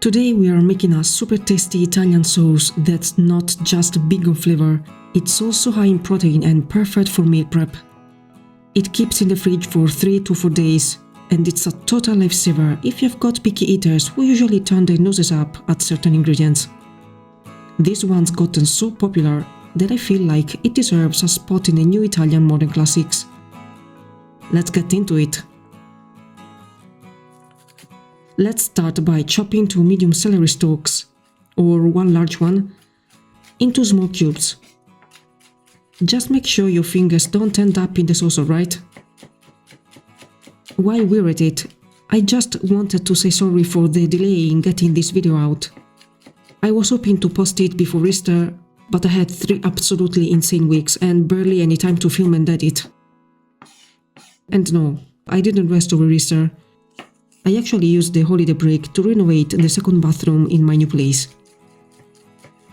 Today we are making a super tasty Italian sauce that's not just big on flavor, it's also high in protein and perfect for meal prep. It keeps in the fridge for 3 to 4 days, and it's a total lifesaver if you've got picky eaters who usually turn their noses up at certain ingredients. This one's gotten so popular that I feel like it deserves a spot in the new Italian modern classics. Let's get into it. Let's start by chopping 2 medium celery stalks, or 1 large one, into small cubes. Just make sure your fingers don't end up in the sauce, alright? While we're at it, I just wanted to say sorry for the delay in getting this video out. I was hoping to post it before Easter, but I had 3 absolutely insane weeks and barely any time to film and edit. And no, I didn't rest over Easter. I actually used the holiday break to renovate the second bathroom in my new place.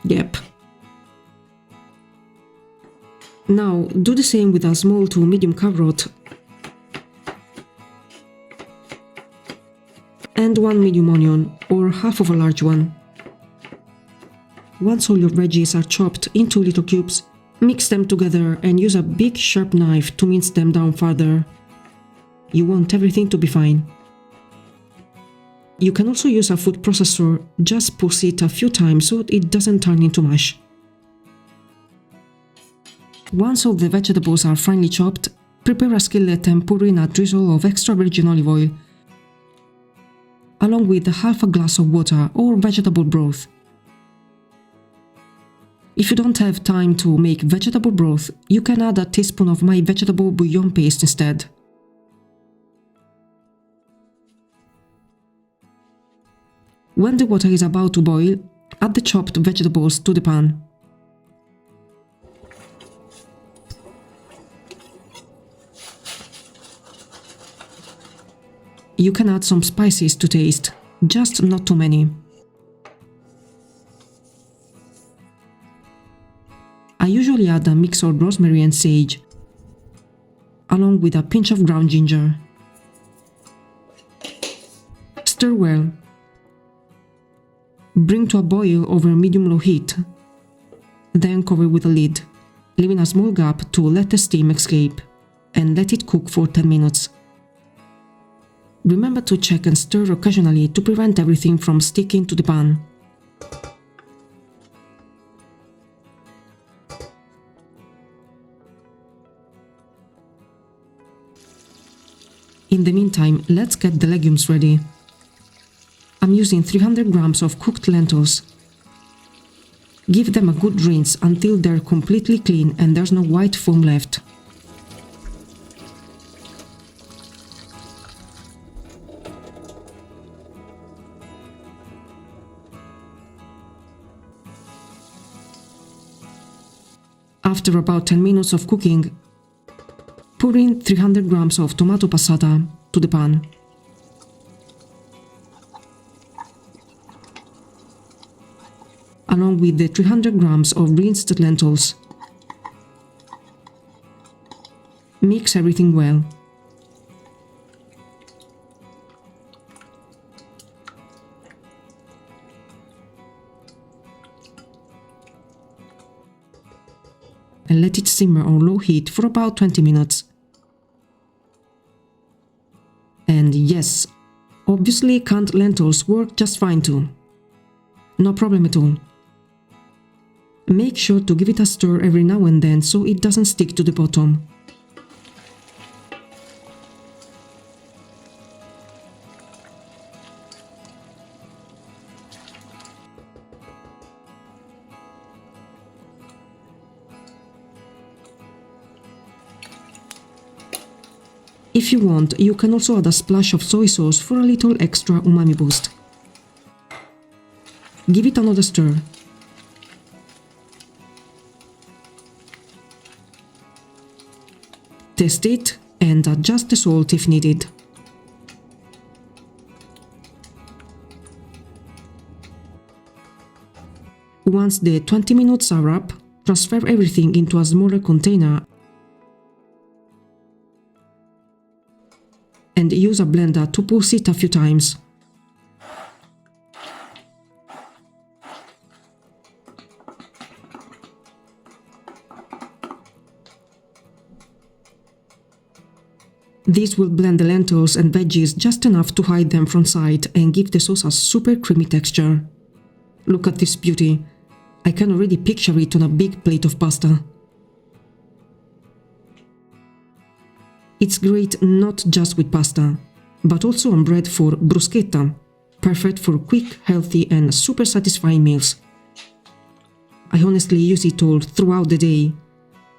Yep. Now, do the same with a small to medium carrot and 1 medium onion, or half of a large one. Once all your veggies are chopped into little cubes, mix them together and use a big sharp knife to mince them down further. You want everything to be fine. You can also use a food processor, just pulse it a few times so it doesn't turn into mush. Once all the vegetables are finely chopped, prepare a skillet and pour in a drizzle of extra virgin olive oil, along with half a glass of water or vegetable broth. If you don't have time to make vegetable broth, you can add a teaspoon of my vegetable bouillon paste instead. When the water is about to boil, add the chopped vegetables to the pan. You can add some spices to taste, just not too many. I usually add a mix of rosemary and sage, along with a pinch of ground ginger. Stir well. Bring to a boil over medium-low heat, then cover with a lid, leaving a small gap to let the steam escape, and let it cook for 10 minutes. Remember to check and stir occasionally to prevent everything from sticking to the pan. In the meantime, let's get the legumes ready. I'm using 300 grams of cooked lentils. Give them a good rinse until they're completely clean and there's no white foam left. After about 10 minutes of cooking, pour in 300 grams of tomato passata to the pan. Along with the 300 grams of rinsed lentils. Mix everything well. And let it simmer on low heat for about 20 minutes. And yes, obviously canned lentils work just fine too. No problem at all. Make sure to give it a stir every now and then so it doesn't stick to the bottom. If you want, you can also add a splash of soy sauce for a little extra umami boost. Give it another stir. Test it and adjust the salt if needed. Once the 20 minutes are up, transfer everything into a smaller container and use a blender to pulse it a few times. This will blend the lentils and veggies just enough to hide them from sight and give the sauce a super creamy texture. Look at this beauty. I can already picture it on a big plate of pasta. It's great not just with pasta, but also on bread for bruschetta, perfect for quick, healthy and super satisfying meals. I honestly use it all throughout the day,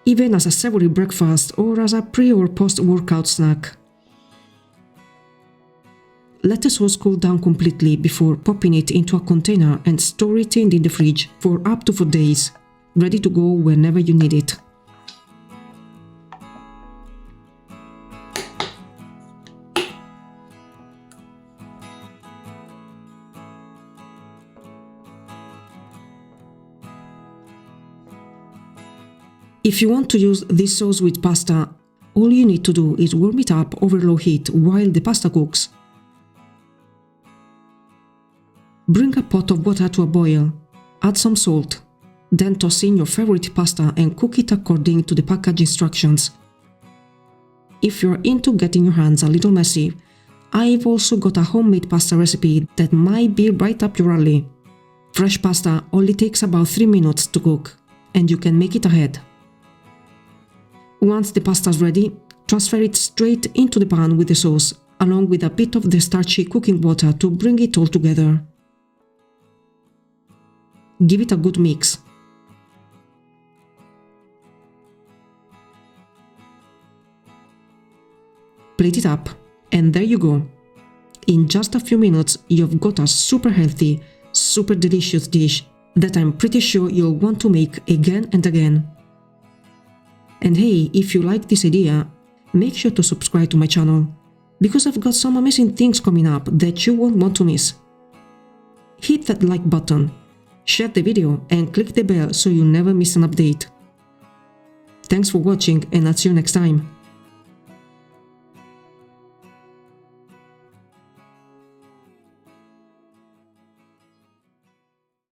even as a savory breakfast or as a pre- or post-workout snack. Let the sauce cool down completely before popping it into a container and store it in the fridge for up to 4 days, ready to go whenever you need it. If you want to use this sauce with pasta, all you need to do is warm it up over low heat while the pasta cooks. Bring a pot of water to a boil, add some salt, then toss in your favorite pasta and cook it according to the package instructions. If you're into getting your hands a little messy, I've also got a homemade pasta recipe that might be right up your alley. Fresh pasta only takes about 3 minutes to cook, and you can make it ahead. Once the pasta is ready, transfer it straight into the pan with the sauce, along with a bit of the starchy cooking water to bring it all together. Give it a good mix. Plate it up, and there you go. In just a few minutes, you've got a super healthy, super delicious dish that I'm pretty sure you'll want to make again and again. And hey, if you like this idea, make sure to subscribe to my channel, because I've got some amazing things coming up that you won't want to miss. Hit that like button, share the video and click the bell so you never miss an update. Thanks for watching and I'll see you next time.